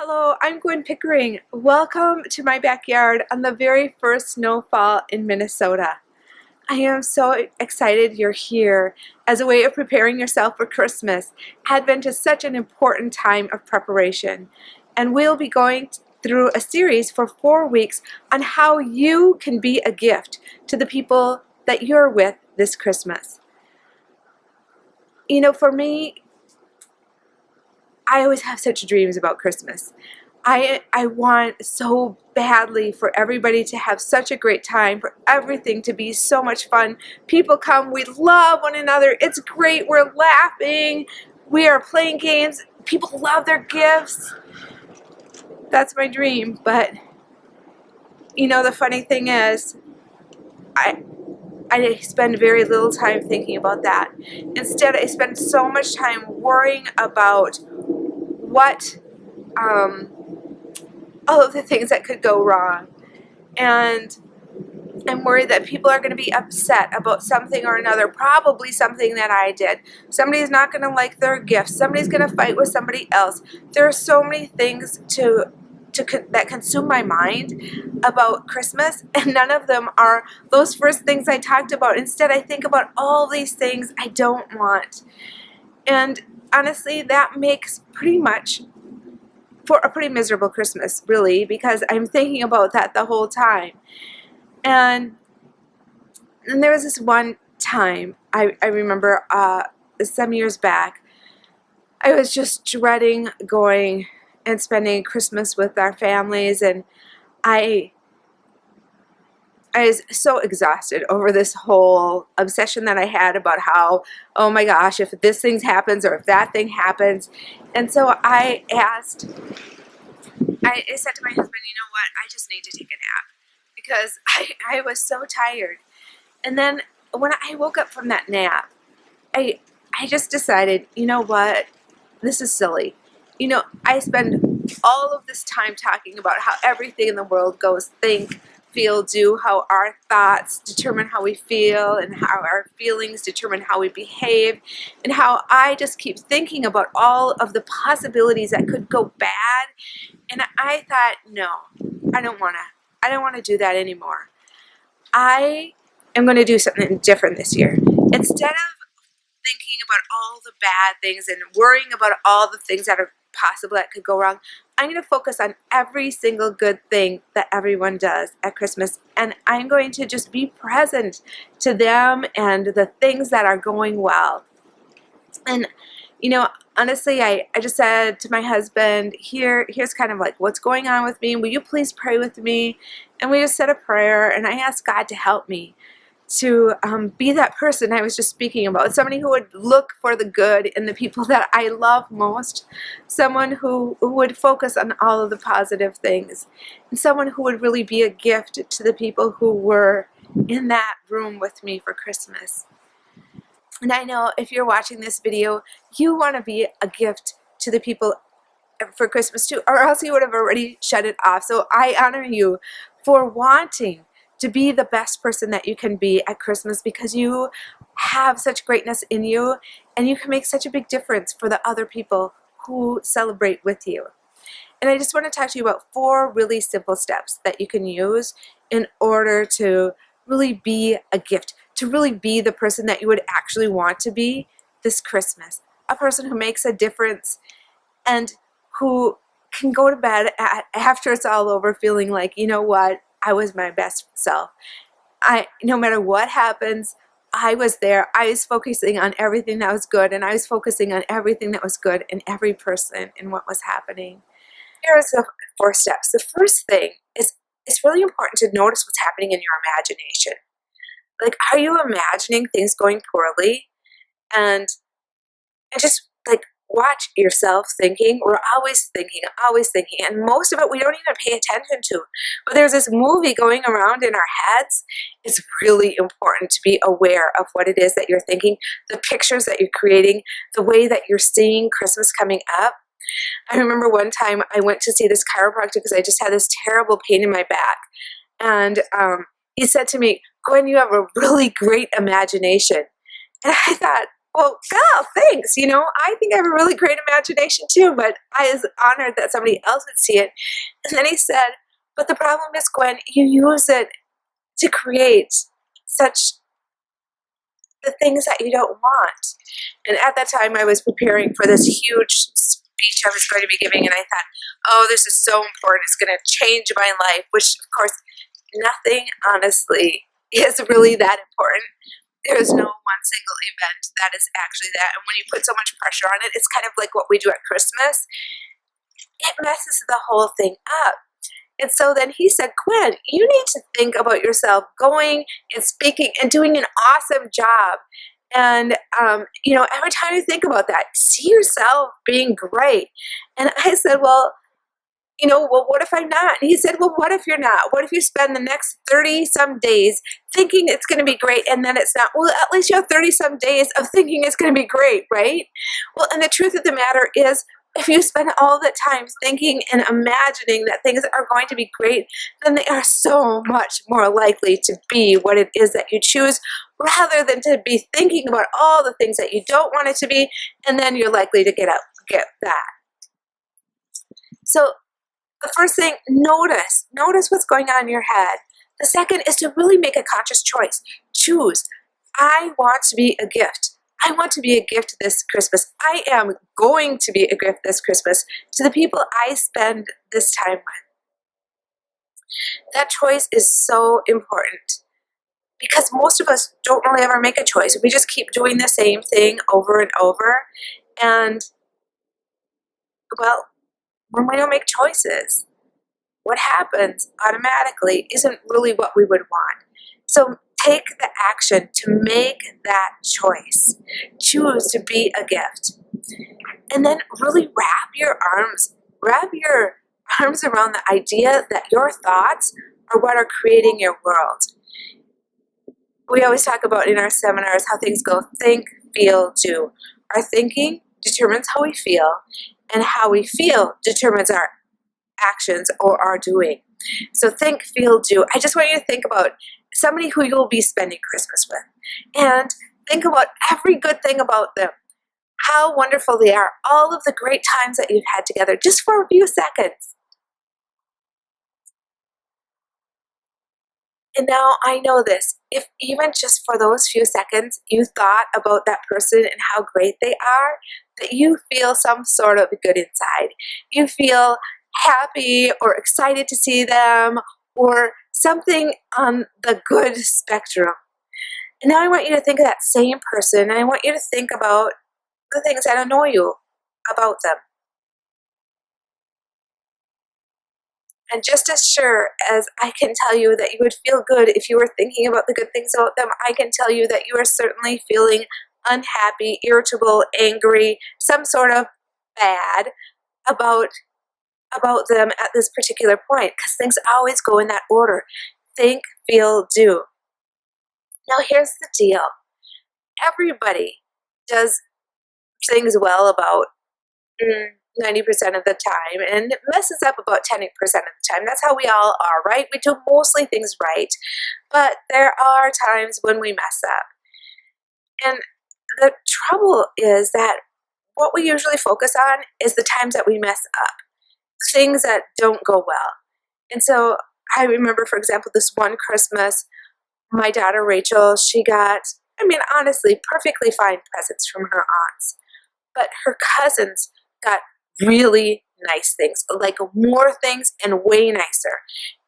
Hello, I'm Gwen Pickering. Welcome to my backyard on the very first snowfall in Minnesota. I am so excited you're here as a way of preparing yourself for Christmas. Advent is such an important time of preparation, and we'll be going through a series for 4 weeks on how you can be a gift to the people that you're with this Christmas. You know, for me, I always have such dreams about Christmas. I want so badly for everybody to have such a great time, for everything to be so much fun. People come, we love one another, it's great, we're laughing, we are playing games, people love their gifts. That's my dream, but you know, the funny thing is, I spend very little time thinking about that. Instead, I spend so much time worrying about what all of the things that could go wrong. And I'm worried that people are going to be upset about something or another, probably something that I did. Somebody's not going to like their gift. Somebody's going to fight with somebody else. There are so many things that consume my mind about Christmas, and none of them are those first things I talked about. Instead, I think about all these things I don't want. And honestly, that makes for a pretty miserable Christmas, really, because I'm thinking about that the whole time. And there was this one time, I remember some years back, I was just dreading going and spending Christmas with our families, and I was so exhausted over this whole obsession that I had about how, oh my gosh, if this thing happens or if that thing happens. And so I said to my husband, you know what, I just need to take a nap because I was so tired. And then when I woke up from that nap, I just decided, you know what, this is silly. You know, I spend all of this time talking about how everything in the world goes think, feel, do, how our thoughts determine how we feel, and how our feelings determine how we behave, and how I just keep thinking about all of the possibilities that could go bad. And I thought, no, I don't want to do that anymore. I am going to do something different this year. Instead of thinking about all the bad things and worrying about all the things that are possible that could go wrong, I'm going to focus on every single good thing that everyone does at Christmas, and I'm going to just be present to them and the things that are going well. And you know, honestly, I just said to my husband, here's kind of like what's going on with me. Will you please pray with me? And we just said a prayer, and I asked God to help me to be that person I was just speaking about, somebody who would look for the good in the people that I love most, someone who would focus on all of the positive things, and someone who would really be a gift to the people who were in that room with me for Christmas. And I know if you're watching this video, you want to be a gift to the people for Christmas too, or else you would have already shut it off. So I honor you for wanting to be the best person that you can be at Christmas, because you have such greatness in you, and you can make such a big difference for the other people who celebrate with you. And I just want to talk to you about 4 really simple steps that you can use in order to really be a gift, to really be the person that you would actually want to be this Christmas. A person who makes a difference and who can go to bed after it's all over feeling like, you know what, I was my best self. No matter what happens, I was there. I was focusing on everything that was good, and I was focusing on everything that was good in every person and what was happening. Here's the 4 steps. The first thing is it's really important to notice what's happening in your imagination. Like, are you imagining things going poorly? And just like watch yourself thinking. We're always thinking, and most of it we don't even pay attention to. But there's this movie going around in our heads. It's really important to be aware of what it is that you're thinking, the pictures that you're creating, the way that you're seeing Christmas coming up. I remember one time I went to see this chiropractor because I just had this terrible pain in my back. And he said to me, Gwen, you have a really great imagination. And I thought, well, God, thanks. I think I have a really great imagination too, but I was honored that somebody else would see it. And then he said, but the problem is, Gwen, you use it to create such the things that you don't want. And at that time, I was preparing for this huge speech I was going to be giving, and I thought, oh, this is so important. It's going to change my life, which, of course, nothing, honestly, is really that important. There is no one single event that is actually that. And when you put so much pressure on it, it's kind of like what we do at Christmas. It messes the whole thing up. And so then he said, Gwen, you need to think about yourself going and speaking and doing an awesome job. And, every time you think about that, see yourself being great. And I said, well, what if I'm not? And he said, well, what if you're not? What if you spend the next 30 some days thinking it's going to be great and then it's not? Well, at least you have 30 some days of thinking it's going to be great, right? Well, and the truth of the matter is, if you spend all the time thinking and imagining that things are going to be great, then they are so much more likely to be what it is that you choose, rather than to be thinking about all the things that you don't want it to be, and then you're likely to get that. So the first thing, notice what's going on in your head. The second is to really make a conscious choice. Choose. I want to be a gift. I want to be a gift this Christmas. I am going to be a gift this Christmas to the people I spend this time with. That choice is so important because most of us don't really ever make a choice. We just keep doing the same thing over and over. And, well, when we don't make choices, what happens automatically isn't really what we would want. So take the action to make that choice. Choose to be a gift. And then really wrap your arms around the idea that your thoughts are what are creating your world. We always talk about in our seminars how things go: think, feel, do. Our thinking determines how we feel, and how we feel determines our actions or our doing. So think, feel, do. I just want you to think about somebody who you'll be spending Christmas with, and think about every good thing about them, how wonderful they are, all of the great times that you've had together, just for a few seconds. And now I know this, if even just for those few seconds you thought about that person and how great they are, that you feel some sort of good inside. You feel happy or excited to see them, or something on the good spectrum. And now I want you to think of that same person, and I want you to think about the things that annoy you about them. And just as sure as I can tell you that you would feel good if you were thinking about the good things about them, I can tell you that you are certainly feeling unhappy, irritable, angry, some sort of bad about them at this particular point, because things always go in that order. Think, feel, do. Now here's the deal. Everybody does things well about 90% of the time, and it messes up about 10% of the time. That's how we all are, right? We do mostly things right, but there are times when we mess up. And the trouble is that what we usually focus on is the times that we mess up, things that don't go well. And so I remember, for example, this one Christmas, my daughter Rachel, she got, honestly, perfectly fine presents from her aunts. But her cousins got really nice things, like more things and way nicer.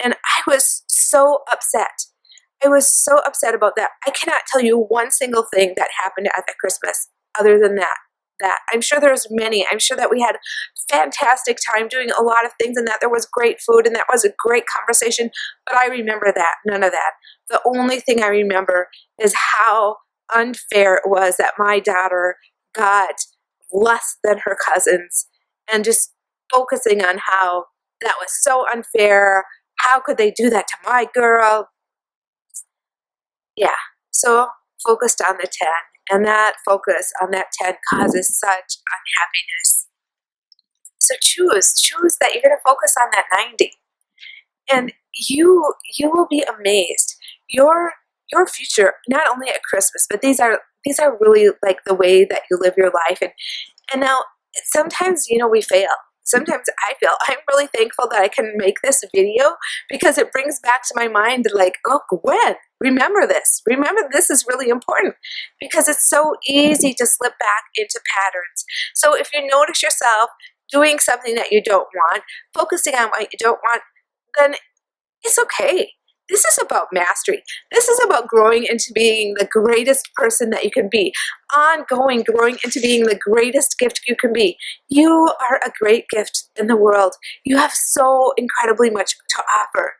And I was so upset. I was so upset about that. I cannot tell you one single thing that happened at that Christmas other than that. I'm sure there's many. I'm sure that we had fantastic time doing a lot of things, and that there was great food, and that was a great conversation. But I remember that, none of that. The only thing I remember is how unfair it was that my daughter got less than her cousins, and just focusing on how that was so unfair. How could they do that to my girl? Yeah, so focused on the 10. And that focus on that 10 causes such unhappiness. So choose that you're going to focus on that 90. And you will be amazed. Your future, not only at Christmas, but these are these are really like the way that you live your life. And now sometimes, we fail. Sometimes I feel I'm really thankful that I can make this video because it brings back to my mind like, oh, Gwen, remember this. Remember this is really important because it's so easy to slip back into patterns. So if you notice yourself doing something that you don't want, focusing on what you don't want, then it's okay. This is about mastery. This is about growing into being the greatest person that you can be. Ongoing, growing into being the greatest gift you can be. You are a great gift in the world. You have so incredibly much to offer.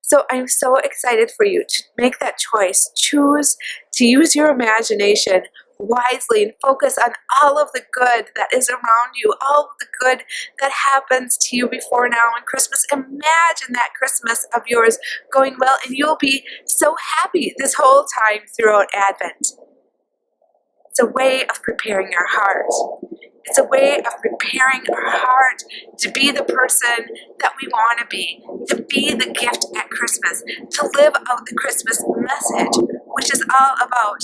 So I'm so excited for you to make that choice. Choose to use your imagination wisely and focus on all of the good that is around you, all of the good that happens to you before now and Christmas. Imagine that Christmas of yours going well, and you'll be so happy this whole time throughout Advent. It's a way of preparing your heart. It's a way of preparing our heart to be the person that we want to be the gift at Christmas, to live out the Christmas message, which is all about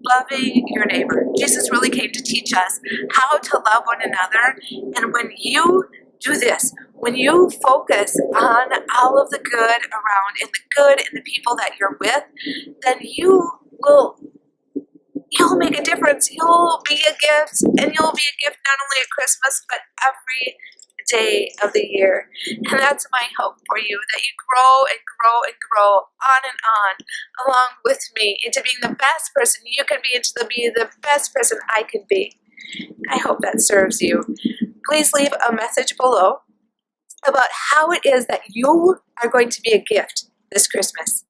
loving your neighbor. Jesus really came to teach us how to love one another. And when you do this, when you focus on all of the good around and the good in the people that you're with, then you'll make a difference. You'll be a gift, and you'll be a gift not only at Christmas, but every day of the year. And that's my hope for you, that you grow and grow and grow on and on along with me into being the best person you can be, into being the best person I can be. I hope that serves you. Please leave a message below about how it is that you are going to be a gift this Christmas.